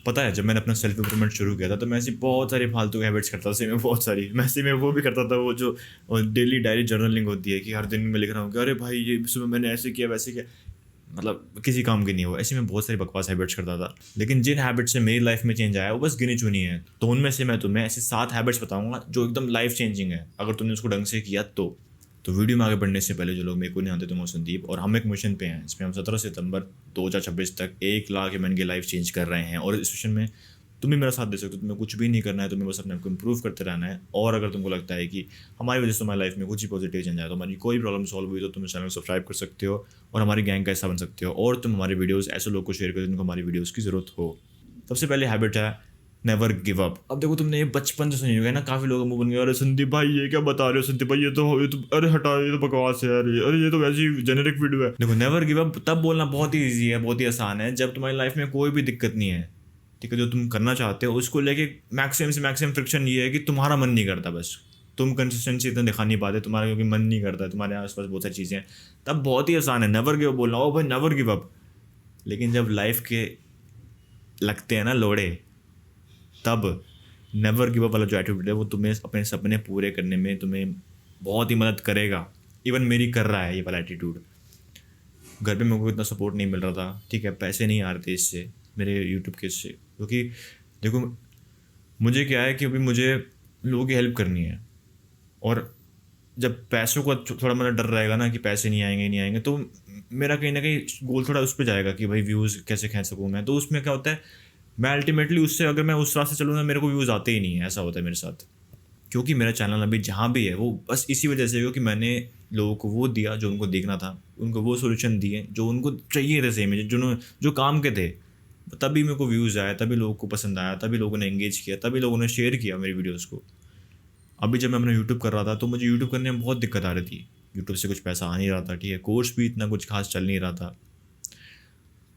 पता है जब मैंने अपना सेल्फ इम्प्रूवमेंट शुरू किया था तो मैं ऐसी बहुत सारी फालतू हैबिट्स करता था। ऐसे में बहुत सारी मैं ऐसे में वो भी करता था, वो जो डेली डायरी जर्नलिंग होती है कि हर दिन मैं लिख रहा हूँ कि अरे भाई ये सुबह मैंने ऐसे किया वैसे किया, मतलब किसी काम की नहीं हो। ऐसे में बहुत सारी बकवास हैबिट्स करता था। लेकिन जिन हैबिट्स से मेरी लाइफ में चेंज आया वो बस गिनी चुनी है। तो उनमें से मैं तुम्हें ऐसे 7 हैबिट्स बताऊंगा जो एकदम लाइफ चेंजिंग है अगर तुमने उसको ढंग से किया तो वीडियो में आगे बढ़ने से पहले जो लोग मेरे को नहीं आते तो मैं संदीप, और हम एक मिशन पे हैं। इसमें हम 17 सितंबर 2026 तक 1 लाख ह्यूमन की लाइफ चेंज कर रहे हैं। और इस मिशन में तुम भी मेरा साथ दे सकते हो। तुम्हें कुछ भी नहीं करना है, तुम्हें बस अपने आप को इम्प्रूव करते रहना है। और अगर तुमको लगता है कि हमारी वजह से तुम्हारी लाइफ में कुछ ही पॉजिटिव चेंज आया, तो हमारी कोई प्रॉब्लम सॉल्व हुई, तो तुम चैनल को सब्सक्राइब कर सकते हो और हमारी गैंग का हिस्सा बन सकते हो। और तुम हमारी वीडियोज़ ऐसे लोग को शेयर करो जिनको हमारी वीडियोज़ की ज़रूरत हो। सबसे पहले हैबिट है नेवर गिव अप। अब देखो तुमने ये बचपन से सुनी होगी ना, काफ़ी लोग मुंह बन गए, अरे संदीप भाई ये क्या बता रहे हो, संदीप भाई ये तो अरे हटा, ये तो बकवास है यार, अरे ये तो वैसी जेनेरिक वीडियो है। देखो नेवर गिव अप तब बोलना बहुत ही ईजी है, बहुत ही आसान है जब तुम्हारी लाइफ में कोई भी दिक्कत नहीं है, ठीक है। जो तुम करना चाहते हो उसको लेके मैक्सिमम से मैक्सिमम फ्रिक्शन ये है कि तुम्हारा मन नहीं करता, बस तुम कंसिस्टेंसी इतना दिखा नहीं पाते, तुम्हारा क्योंकि मन नहीं करता, तुम्हारे आसपास बहुत सारी चीज़ें हैं। तब बहुत ही आसान है नेवर गिव अप बोलना, ओ भाई नेवर गिव अप। लेकिन जब लाइफ के लगते हैं ना लोड़े, तब नेवर गिव अप वाला जो एटीट्यूड है वो तुम्हें अपने सपने पूरे करने में तुम्हें बहुत ही मदद करेगा। इवन मेरी कर रहा है ये वाला एटीट्यूड। घर पे मेरे को इतना सपोर्ट नहीं मिल रहा था, ठीक है, पैसे नहीं आ रहे थे इससे, मेरे यूट्यूब के इससे, क्योंकि देखो मुझे क्या है कि अभी मुझे लोगों की हेल्प करनी है। और जब पैसों का थोड़ा मेरा डर रहेगा ना कि पैसे नहीं आएंगे, तो मेरा कहीं ना कहीं गोल थोड़ा उस पर जाएगा कि भाई व्यूज़ कैसे खींच सकूँ मैं। तो उसमें क्या होता है, मैं अल्टीमेटली उससे अगर मैं उस रास्ते चलूँ ना, मेरे को व्यूज़ आते ही नहीं है, ऐसा होता है मेरे साथ। क्योंकि मेरा चैनल अभी जहाँ भी है वो बस इसी वजह से हो कि मैंने लोगों को वो दिया जो उनको देखना था, उनको वो सोल्यूशन दिए जो उनको चाहिए थे, सेम जो काम के थे। तभी मेरे को व्यूज़ आया, तभी लोगों को पसंद आया, तभी लोगों ने एंगेज किया, तभी लोगों ने शेयर किया मेरी वीडियोज़ को। अभी जब मैं अपना यूट्यूब कर रहा था तो मुझे यूट्यूब करने में बहुत दिक्कत आ रही थी। यूट्यूब से कुछ पैसा आ नहीं रहा था, ठीक है, कोर्स भी इतना कुछ खास चल नहीं रहा था।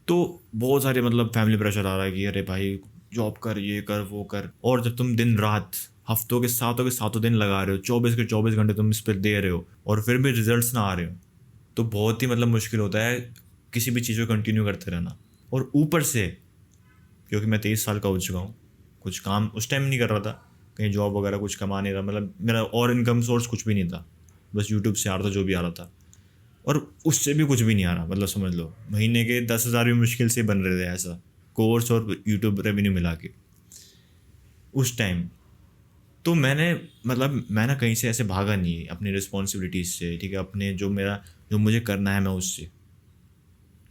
तो बहुत सारे मतलब फैमिली प्रेशर आ रहा है कि अरे भाई जॉब कर, ये कर, वो कर। और जब तुम दिन रात हफ्तों के सातों दिन लगा रहे हो, 24 के 24 घंटे तुम इस पर दे रहे हो और फिर भी रिजल्ट्स ना आ रहे हो, तो बहुत ही मतलब मुश्किल होता है किसी भी चीज़ को कंटिन्यू करते रहना। और ऊपर से क्योंकि मैं 23 साल का हो चुका हूँ, कुछ काम उस टाइम नहीं कर रहा था, कहीं जॉब वगैरह कुछ कमा नहीं रहा, मतलब मेरा और इनकम सोर्स कुछ भी नहीं था, बस यूट्यूब से आ रहा था जो भी आ रहा था। और उससे भी कुछ भी नहीं आ रहा, मतलब समझ लो महीने के 10,000 भी मुश्किल से बन रहे थे, ऐसा कोर्स और यूट्यूब रेवेन्यू मिला के उस टाइम। तो मैं ना कहीं से ऐसे भागा नहीं अपनी रिस्पॉन्सिबिलिटीज़ से, ठीक है, अपने जो मुझे करना है मैं उससे,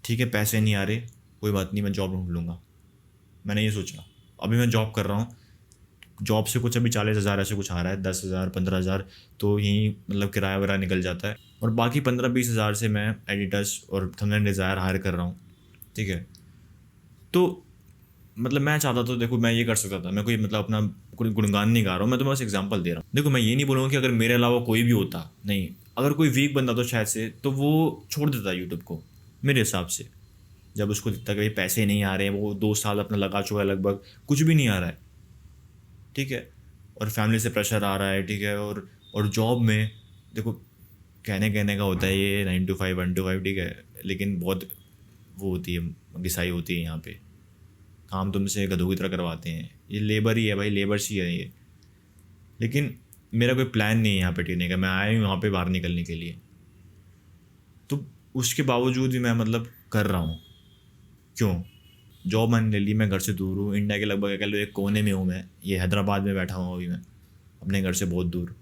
ठीक है। पैसे नहीं आ रहे, कोई बात नहीं, मैं जॉब ढूंढ लूँगा, मैंने ये सोचा। अभी मैं जॉब कर रहा हूँ, जॉब से कुछ अभी 40,000 ऐसे कुछ आ रहा है, 10,000 15,000, तो यहीं मतलब किराया वगैरह निकल जाता है। और बाकी 15-20 हज़ार से मैं एडिटर्स और थंबनेल डिज़ायर हायर कर रहा हूँ, ठीक है। तो मतलब मैं चाहता तो देखो मैं ये कर सकता था, मैं कोई मतलब अपना कोई गुणगान नहीं गा रहा हूँ, मैं तुम्हें बस एग्जांपल दे रहा हूँ। देखो मैं ये नहीं बोलूँगा कि अगर मेरे अलावा कोई भी होता, नहीं, अगर कोई वीक बंदा तो शायद से तो वो छोड़ देता यूट्यूब को मेरे हिसाब से। जब उसको दिखता कि भाई पैसे नहीं आ रहे हैं, वो 2 साल अपना लगा चुका है, लगभग कुछ भी नहीं आ रहा है, ठीक है, और फैमिली से प्रेशर आ रहा है, ठीक है, और जॉब में देखो कहने कहने का होता है ये 9 to 5 1 to 5, ठीक है, लेकिन बहुत वो होती है, घिसाई होती है यहाँ पे। काम तुमसे गधों की तरह करवाते हैं, ये लेबर ही है भाई, लेबर्स ही है ये। लेकिन मेरा कोई प्लान नहीं है यहाँ पे टिकने का, मैं आया हूँ यहाँ पे बाहर निकलने के लिए। तो उसके बावजूद भी मैं मतलब कर रहा हूँ। क्यों? जॉब मैंने ले ली, मैं घर से दूर हूँ, इंडिया के लगभग कह लो एक कोने में हूँ मैं, ये हैदराबाद में बैठा हूँ अभी मैं, अपने घर से बहुत दूर,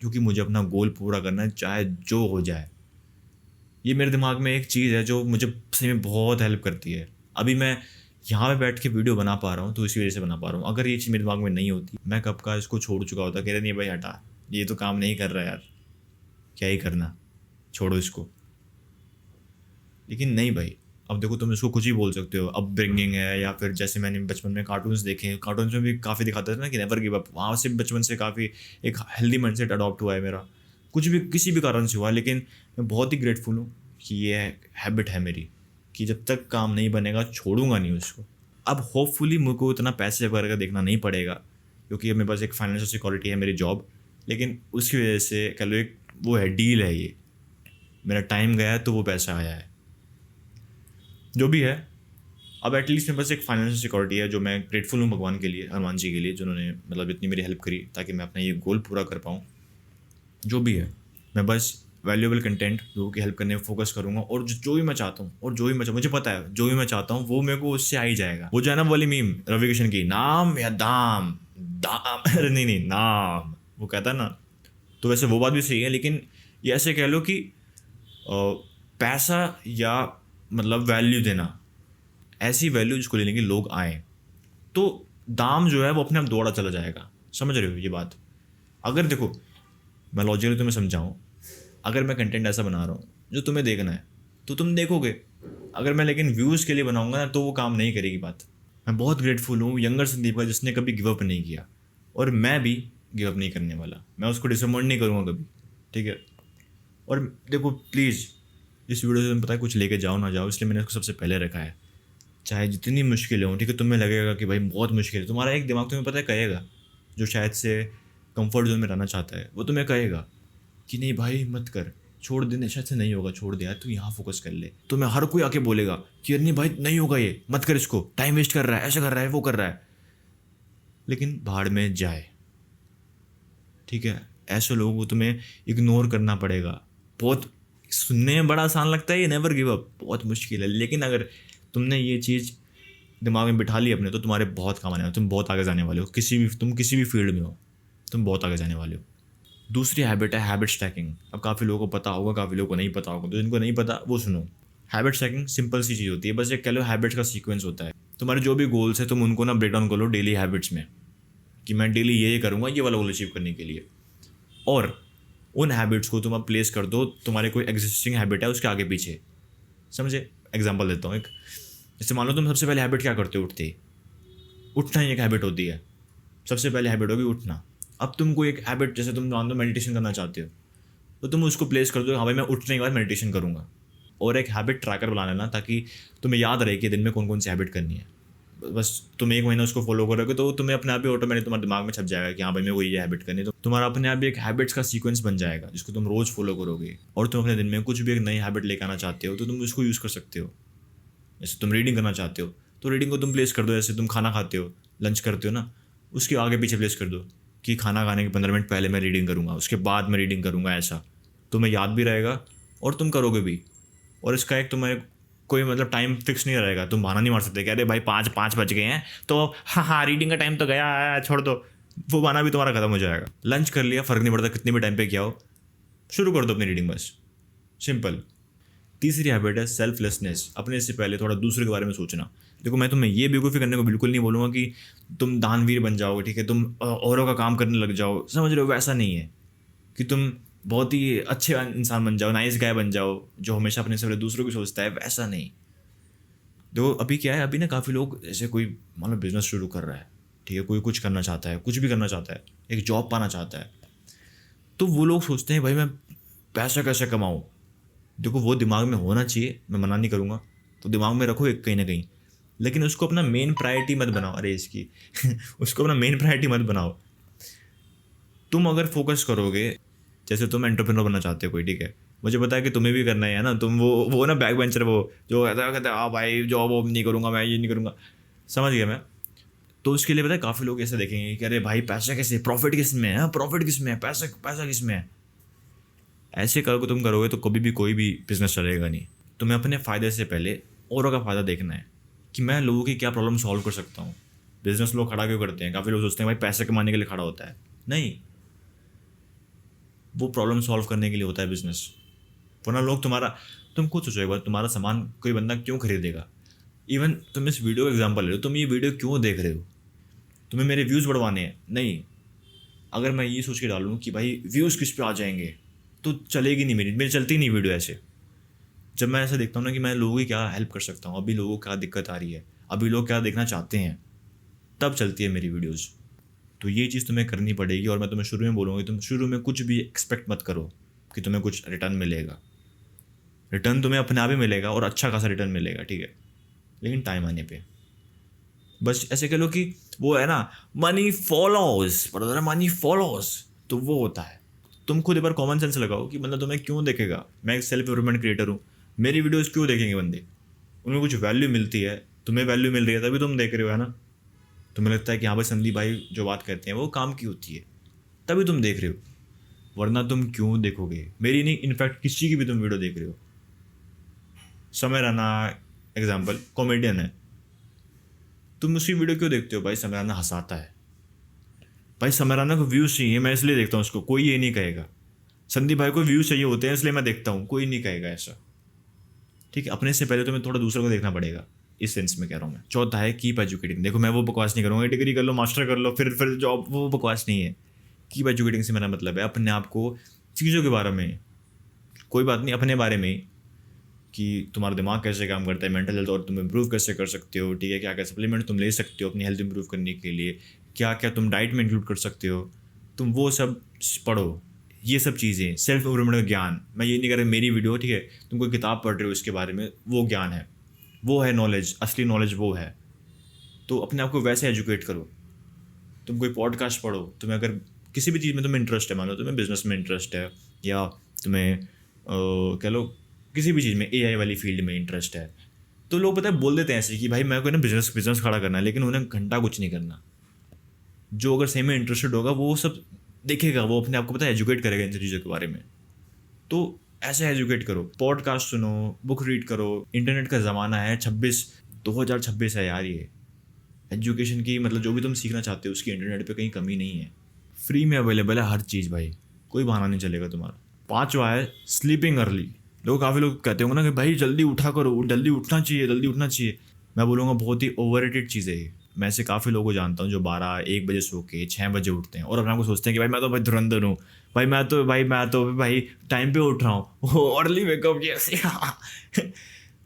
क्योंकि मुझे अपना गोल पूरा करना है चाहे जो हो जाए। ये मेरे दिमाग में एक चीज़ है जो मुझे सही में बहुत हेल्प करती है। अभी मैं यहाँ पे बैठ के वीडियो बना पा रहा हूँ तो इसी वजह से बना पा रहा हूँ। अगर ये चीज़ मेरे दिमाग में नहीं होती, मैं कब का इसको छोड़ चुका होता, कह रहे नहीं भाई हटा, ये तो काम नहीं कर रहा यार, क्या ही करना, छोड़ो इसको। लेकिन नहीं भाई, अब देखो तुम इसको कुछ ही बोल सकते हो, अपब्रिंगिंग है, या फिर जैसे मैंने बचपन में कार्टून्स देखे, कार्टून्स में भी काफ़ी दिखाते थे ना कि नेवर गिव अप, वहाँ से बचपन से काफ़ी एक हेल्दी माइंडसेट अडॉप्ट हुआ है मेरा, कुछ भी किसी भी कारण से हुआ। लेकिन मैं बहुत ही ग्रेटफुल हूँ कि ये हैबिट है मेरी, कि जब तक काम नहीं बनेगा छोड़ूंगा नहीं उसको। अब होपफुली मुझे को इतना पैसे वगैरह का देखना नहीं पड़ेगा, क्योंकि अब मेरे पास एक फाइनेंशियल सिक्योरिटी है मेरी जॉब। लेकिन उसकी वजह से कह लो एक वो है, डील है ये, मेरा टाइम गया है तो वो पैसा आया है। जो भी है, अब एटलीस्ट मेरे पास एक फाइनेंशियल सिक्योरिटी है, जो मैं ग्रेटफुल हूँ भगवान के लिए, हनुमान जी के लिए, जिन्होंने मतलब इतनी मेरी हेल्प करी ताकि मैं अपना ये गोल पूरा कर पाऊँ। जो भी है, मैं बस वैल्यूएबल कंटेंट, लोगों की हेल्प करने में फोकस करूँगा, और जो भी मैं चाहता हूँ, और जो भी मैं मुझे पता है जो भी मैं चाहता हूँ वो मेरे को उससे आ ही जाएगा। वो जो है ना वाली मीम रवि किशन की, नाम या दाम, दाम अरे नहीं नाम, वो कहता है ना। तो वैसे वो बात भी सही है, लेकिन ये ऐसे कह लो कि पैसा या मतलब वैल्यू देना, ऐसी वैल्यू जिसको लेने के लोग आए, तो दाम जो है वो अपने आप दौड़ा चला जाएगा। समझ रहे हो ये बात? अगर देखो, मैं लॉजिकली तुम्हें समझाऊँ, अगर मैं कंटेंट ऐसा बना रहा हूँ जो तुम्हें देखना है तो तुम देखोगे। अगर मैं लेकिन व्यूज़ के लिए बनाऊंगा ना, तो वो काम नहीं करेगी बात। मैं बहुत ग्रेटफुल हूँ यंगर संदीप का, जिसने कभी गिव अप नहीं किया, और मैं भी गिव अप नहीं करने वाला। मैं उसको डिसअपॉइंट नहीं करूँगा कभी, ठीक है? और देखो प्लीज़, इस वीडियो से तुम्हें पता है कुछ लेके जाओ ना जाओ, इसलिए मैंने उसको सबसे पहले रखा है। चाहे जितनी मुश्किलें हों, ठीक है, तुम्हें लगेगा कि भाई बहुत मुश्किल है, तुम्हारा एक दिमाग तुम्हें पता है कहेगा, जो शायद से कंफर्ट जोन में रहना चाहता है, वो तुम्हें कहेगा कि नहीं भाई मत कर, छोड़ दे, शायद से नहीं होगा, छोड़ दे यार, तू यहाँ फोकस कर ले। तो मैं हर कोई आके बोलेगा कि नहीं भाई नहीं होगा, ये मत कर, इसको टाइम वेस्ट कर रहा है, ऐसा कर रहा है, वो कर रहा है। लेकिन भाड़ में जाए, ठीक है? ऐसे लोगों को तुम्हें इग्नोर करना पड़ेगा। बहुत सुनने में बड़ा आसान लगता है ये नेवर गिव अप, बहुत मुश्किल है, लेकिन अगर तुमने ये चीज़ दिमाग में बिठा ली अपने, तो तुम्हारे बहुत काम आने वाले, तुम बहुत आगे जाने वाले हो। तुम किसी भी फील्ड में हो, तुम बहुत आगे जाने वाले हो। दूसरी हैबिट है हैबिट स्टैकिंग। अब काफ़ी लोगों को पता होगा, काफ़ी लोगों को नहीं पता होगा, तो जिनको नहीं पता वो सुनो। हैबिट स्टैकिंग सिंपल सी चीज़ होती है, बस एक कह लो हैबिट्स का सीक्वेंस होता है। तुम्हारे जो भी गोल्स है तुम उनको ना ब्रेक डाउन कर लो डेली हैबिट्स में, कि मैं डेली ये करूँगा ये वाला गोल अचीव करने के लिए। और उन हैबिट्स को तुम अब प्लेस कर दो तुम्हारे कोई एग्जिस्टिंग हैबिट है उसके आगे पीछे। समझे? एग्जाम्पल देता हूँ एक। जैसे मान लो तुम सबसे पहले हैबिट क्या करते हो, उठते ही उठना ही एक हैबिट होती है, सबसे पहले हैबिट होगी उठना। अब तुम कोई एक हैबिट, जैसे तुम मान लो मेडिटेशन करना चाहते हो, तो तुम उसको प्लेस कर दो, हाँ भाई मैं उठने के बाद मेडिटेशन करूँगा। और एक हैबिट ट्रैकर बना लेना, ताकि तुम्हें याद रहे कि दिन में कौन कौन सी हैबिट करनी है। बस तुम एक महीना उसको फॉलो करोगे तो तुम्हें अपने आप ही ऑटोमेटिक तुम्हारे दिमाग में छप जाएगा कि हाँ भाई मेरे को ये हैबिट करनी है। तो तुम्हारा अपने आप ही एक हैबिट्स का सीक्वेंस बन जाएगा जिसको तुम रोज़ फॉलो करोगे। और तुम अपने दिन में कुछ भी एक नई हैबिट लेकर आना चाहते हो तो तुम उसको यूज़ कर सकते हो। जैसे तुम रीडिंग करना चाहते हो तो रीडिंग को तुम प्लेस कर दो, जैसे तुम खाना खाते हो, लंच करते हो ना, उसके आगे पीछे प्लेस कर दो कि खाना खाने के 15 मिनट पहले मैं रीडिंग करूँगा, उसके बाद मैं रीडिंग करूँगा। ऐसा तुम्हें याद भी रहेगा और तुम करोगे भी। और इसका एक तुम्हें कोई मतलब टाइम फिक्स नहीं रहेगा, तुम बहाना नहीं मार सकते कि अरे भाई 5 बज गए हैं तो हाँ रीडिंग का टाइम तो गया है, छोड़ दो। वो बहाना भी तुम्हारा खत्म हो जाएगा। लंच कर लिया, फ़र्क नहीं पड़ता कितने भी टाइम पे किया हो, शुरू कर दो अपनी रीडिंग, बस सिंपल। तीसरी हैबिट है सेल्फलेसनेस, अपने से पहले थोड़ा दूसरे के बारे में सोचना। देखो मैं तुम्हें ये बेवकूफ़ी करने को बिल्कुल नहीं बोलूँगा कि तुम दानवीर बन जाओगे, ठीक है, तुम औरों का काम करने लग जाओ, समझ रहे हो? वैसा नहीं है कि तुम बहुत ही अच्छे इंसान बन जाओ, नाइस गाय बन जाओ जो हमेशा अपने से पहले दूसरों की सोचता है, वैसा नहीं। देखो अभी क्या है, अभी ना काफ़ी लोग, जैसे कोई मान लो बिजनेस शुरू कर रहा है, ठीक है, कोई कुछ करना चाहता है, कुछ भी करना चाहता है, एक जॉब पाना चाहता है, तो वो लोग सोचते हैं भाई मैं पैसा कैसे कमाऊँ। देखो वो दिमाग में होना चाहिए, मैं मना नहीं करूँगा, तो दिमाग में रखो एक कहीं ना कहीं, लेकिन उसको अपना मेन प्रायोरिटी मत बनाओ। अरे इसकी उसको अपना मेन प्रायोरिटी मत बनाओ। तुम अगर फोकस करोगे, जैसे तुम एंटरप्रेन्योर बनना चाहते हो कोई, ठीक है, मुझे पता है कि तुम्हें भी करना है ना, तुम वो ना बैक बेंचर, वो जो कहता है हाँ भाई जॉब वॉब नहीं करूँगा, मैं ये नहीं करूँगा, समझ गया मैं। तो उसके लिए पता है काफ़ी लोग ऐसे देखेंगे कि अरे भाई पैसा कैसे, प्रॉफिट किस में है, प्रॉफिट किस में है, पैसा पैसा किस में है। ऐसे करोगे तुम करोगे तो कभी भी कोई भी बिजनेस चलेगा नहीं। तुम्हें अपने फ़ायदे से पहले औरों का फ़ायदा देखना है कि मैं लोगों की क्या प्रॉब्लम सॉल्व कर सकता हूँ। बिजनेस लोग खड़ा क्यों करते हैं? काफ़ी लोग सोचते हैं भाई पैसे कमाने के लिए खड़ा होता है, नहीं, वो प्रॉब्लम सॉल्व करने के लिए होता है बिजनेस। वरना लोग तुम खुद सोचो एक बार, तुम्हारा सामान कोई बंदा क्यों खरीदेगा? इवन तुम इस वीडियो का एग्जांपल ले लो, तुम ये वीडियो क्यों देख रहे हो? तुम्हें मेरे व्यूज़ बढ़वाने हैं? नहीं। अगर मैं ये सोच के डालूँ कि भाई व्यूज़ किस पे आ जाएंगे तो चलेगी नहीं, मेरी चलती नहीं वीडियो ऐसे। जब मैं ऐसा देखता हूँ ना कि मैं लोगों की क्या हेल्प कर सकता हूँ, अभी लोगों को क्या दिक्कत आ रही है, अभी लोग क्या देखना चाहते हैं, तब चलती है मेरी वीडियोज़। तो ये चीज़ तुम्हें करनी पड़ेगी। और मैं तुम्हें शुरू में बोलूँगी, तुम शुरू में कुछ भी एक्सपेक्ट मत करो कि तुम्हें कुछ रिटर्न मिलेगा। रिटर्न तुम्हें अपने आप ही मिलेगा और अच्छा खासा रिटर्न मिलेगा, ठीक है, लेकिन टाइम आने पे। बस ऐसे कह लो कि वो है ना, मनी फॉलोज, पर मनी फॉलोज, तो वो होता है। तुम खुद एक बार कॉमन सेंस लगाओ कि मतलब तुम्हें क्यों देखेगा। मैं एक सेल्फ इम्प्रूवमेंट क्रिएटर हूँ, मेरी वीडियोज़ क्यों देखेंगे बंदे? उनमें कुछ वैल्यू मिलती है तुम्हें वैल्यू मिल रही है तभी तुम देख रहे हो, है ना। तुम्हें लगता है कि हाँ भाई संदीप भाई जो बात कहते हैं वो काम की होती है, तभी तुम देख रहे हो, वरना तुम क्यों देखोगे। मेरी नहीं, इनफैक्ट किसी की भी तुम वीडियो देख रहे हो। समय राना एग्जाम्पल, कॉमेडियन है, तुम उसकी वीडियो क्यों देखते हो? भाई समय राना हंसाता है, भाई समय राना को व्यूज़ चाहिए, मैं इसलिए देखता हूँ उसको, कोई ये नहीं कहेगा। संदीप भाई को व्यूज़ चाहिए होते हैं इसलिए मैं देखता हूँ, कोई नहीं कहेगा ऐसा। ठीक है, अपने से पहले तुम्हें थोड़ा दूसरों को देखना पड़ेगा, इस सेंस में कह रहा हूँ मैं। चौथा है कीप एजुकेटिंग। देखो मैं वो बकवास नहीं करूँगा, डिग्री कर लो, मास्टर कर लो, फिर जॉब, वो बकवास नहीं है। कीप एजुकेटिंग से मेरा मतलब है अपने आप को चीज़ों के बारे में, कोई बात नहीं, अपने बारे में कि तुम्हारा दिमाग कैसे काम करता है, मेंटल हेल्थ, और तुम इम्प्रूव कैसे कर सकते हो। ठीक है, क्या क्या सप्लीमेंट तुम ले सकते हो अपनी हेल्थ इंप्रूव करने के लिए, क्या क्या तुम डाइट में इंक्लूड कर सकते हो, तुम वो सब पढ़ो। ये सब चीज़ें सेल्फ इम्प्रूवमेंट का ज्ञान, मैं ये नहीं कह रहा मेरी वीडियो, ठीक है, तुम कोई किताब पढ़ रहे हो इसके बारे में, वो ज्ञान है, वो है नॉलेज, असली नॉलेज वो है। तो अपने आप को वैसे एजुकेट करो। तुम कोई पॉडकास्ट पढ़ो, तुम्हें अगर किसी भी चीज़ में तुम्हें इंटरेस्ट है, मान लो तुम्हें बिजनेस में इंटरेस्ट है, या तुम्हें कह लो किसी भी चीज़ में AI वाली फील्ड में इंटरेस्ट है, तो लोग पता है बोल देते हैं ऐसे कि भाई मेरे को ना बिजनेस खड़ा करना है, लेकिन उन्हें घंटा कुछ नहीं करना। जो अगर सही में इंटरेस्टेड होगा वो सब देखेगा, वो अपने आप को पता है एजुकेट करेगा इन चीज़ों के बारे में। तो ऐसे एजुकेट करो, पॉडकास्ट सुनो, बुक रीड करो। इंटरनेट का ज़माना है, 2026 है यार। ये एजुकेशन की मतलब जो भी तुम सीखना चाहते हो उसकी इंटरनेट पे कहीं कमी नहीं है, फ्री में अवेलेबल है हर चीज़ भाई, कोई बहाना नहीं चलेगा तुम्हारा। 5वां है स्लीपिंग अर्ली। काफ़ी लोग कहते होंगे ना कि भाई जल्दी उठा करो, जल्दी उठना चाहिए। मैं बोलूँगा बहुत ही ओवररेटेड चीज़ है ये। मैं ऐसे काफ़ी लोगों को जानता हूँ जो 12-1 बजे सो के 6 बजे उठते हैं और अपने आप को सोचते हैं कि भाई मैं तो भाई धुरंधर हूँ, भाई टाइम पे उठ रहा हूँ, अर्ली वेकअप कैसे।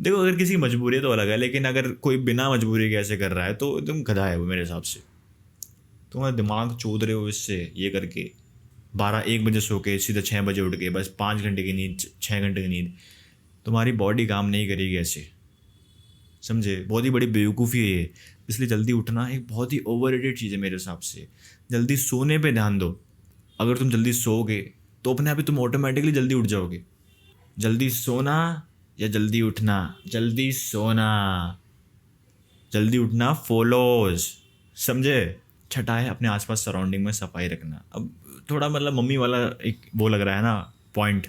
देखो अगर किसी की मजबूरी है तो अलग है, लेकिन अगर कोई बिना मजबूरी के ऐसे कर रहा है तो तुम गधा है वो मेरे हिसाब से। तुम्हारा दिमाग चोद रहे हो इससे, ये करके 12-1 बजे सो के सीधा 6 बजे उठ के बस 5 घंटे की नींद, 6 घंटे की नींद, तुम्हारी बॉडी काम नहीं करेगी ऐसे, समझे। बहुत ही बड़ी बेवकूफ़ी है ये। इसलिए जल्दी उठना एक बहुत ही ओवररेटेड चीज़ है मेरे हिसाब से। जल्दी सोने पे ध्यान दो। अगर तुम जल्दी सोओगे तो अपने आप ही तुम ऑटोमेटिकली जल्दी उठ जाओगे। जल्दी सोना या जल्दी उठना? जल्दी सोना, जल्दी उठना फॉलोज, समझे। छठा है अपने आसपास सराउंडिंग में सफाई रखना। अब थोड़ा मतलब मम्मी वाला एक वो लग रहा है ना पॉइंट,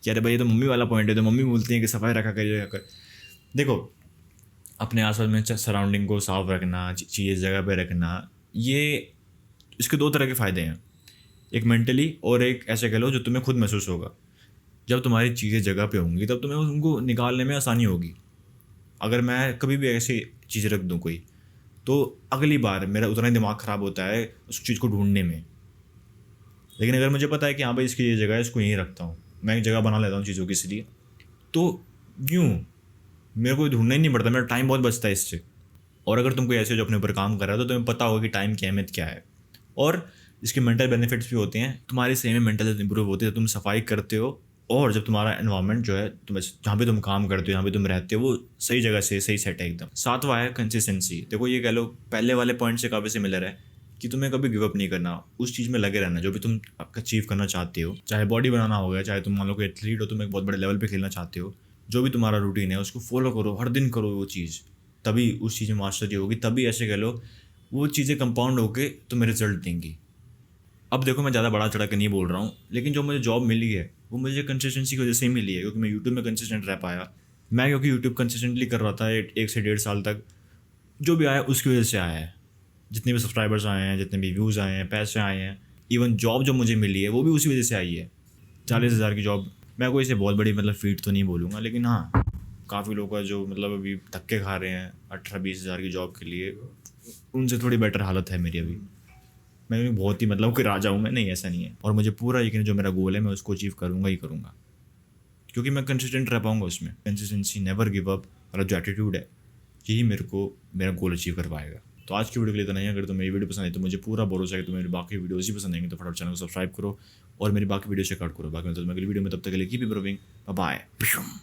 कि अरे भाई ये तो मम्मी वाला पॉइंट है, तो मम्मी बोलती है कि सफाई रखा कर। देखो अपने आसपास में सराउंडिंग को साफ रखना, चीज़ जगह पे रखना, ये इसके 2 तरह के फ़ायदे हैं, एक मेंटली और एक ऐसे कह लो जो तुम्हें खुद महसूस होगा। जब तुम्हारी चीज़ें जगह पे होंगी तब तुम्हें उनको निकालने में आसानी होगी। अगर मैं कभी भी ऐसी चीज़ रख दूँ कोई, तो अगली बार मेरा उतना ही दिमाग ख़राब होता है उस चीज़ को ढूंढने में। लेकिन अगर मुझे पता है कि हाँ भाई इसकी ये जगह है, इसको यहीं रखता हूँ, मैं एक जगह बना लेता हूँ चीज़ों की, इसलिए तो यूँ मेरे को ढूंढना ही नहीं पड़ता, मेरा टाइम बहुत बचता है इससे। और अगर तुम कोई ऐसे जो अपने ऊपर काम कर रहा है तो तुम्हें पता होगा कि टाइम की अहमियत क्या है। और इसके मेंटल बेनिफिट्स भी होते हैं, तुम्हारी सही में मेंटल हेल्थ इंप्रूव होती है जब तुम सफाई करते हो, और जब तुम्हारा एनवायरनमेंट जो है तुम जहाँ पे तुम काम करते हो, जहाँ पे तुम रहते हो, वो सही जगह से सही सेट है एकदम। 7वां है कंसिस्टेंसी। देखो ये कह लो पहले वाले पॉइंट से काफ़ी सिमिलर है कि तुम्हें कभी गिव अप नहीं करना, उस चीज़ में लगे रहना जो भी तुम अचीव करना चाहते हो। चाहे बॉडी बनाना हो गया, चाहे तुम मान लो कोई एथलीट हो, तुम एक बहुत बड़े लेवल पे खेलना चाहते हो, जो भी तुम्हारा रूटीन है उसको फॉलो करो, हर दिन करो वो चीज़, तभी उस चीज़ में मास्टरी होगी, तभी ऐसे कह लो वो चीज़ें कंपाउंड होके तुम्हें रिजल्ट देंगी। अब देखो मैं ज़्यादा बड़ा चढ़ा के नहीं बोल रहा हूँ, लेकिन जो मुझे जॉब मिली है वो मुझे कंसिस्टेंसी की वजह से ही मिली है, क्योंकि मैं यूट्यूब में कंसिस्टेंट रह पाया। मैं क्योंकि यूट्यूब कंसिस्टेंटली कर रहा था 1 से 1.5 साल तक, जो भी आया उसकी वजह से आया है। जितने भी सब्सक्राइबर्स आए हैं, जितने भी व्यूज़ आए हैं, पैसे आए हैं, इवन जॉब जो मुझे मिली है वो भी उसी वजह से आई है। 40,000 की जॉब, मैं कोई इसे बहुत बड़ी मतलब फीट तो नहीं बोलूँगा, लेकिन हाँ काफ़ी लोग का जो मतलब अभी धक्के खा रहे हैं 18-20 हज़ार की जॉब के लिए, उनसे थोड़ी बेटर हालत है मेरी अभी। मैं बहुत ही मतलब कि राजा हूँ मैं, नहीं ऐसा नहीं है। और मुझे पूरा यकीन है जो मेरा गोल है मैं उसको अचीव करूँगा ही करूँगा, क्योंकि मैं कंसिस्टेंट रह पाऊँगा उसमें। कंसिस्टेंसी, नेवर गिव अप वाला जो एटीट्यूड है, यही मेरे को मेरा गोल अचीव कर पाएगा। तो आज की वीडियो के लिए इतना ही। अगर तुम्हें मेरी वीडियो पसंद आई तो मुझे पूरा भरोसा है कि तुम्हें मेरी बाकी वीडियोज़ ही पसंद आएंगे, तो फटाफट चैनल को सब्सक्राइब करो और मेरी बाकी वीडियो चेकआउट करो। बाकी मैं अगली वीडियो में, तब तक के लिए कीप इम्प्रूविंग, बाय बाय।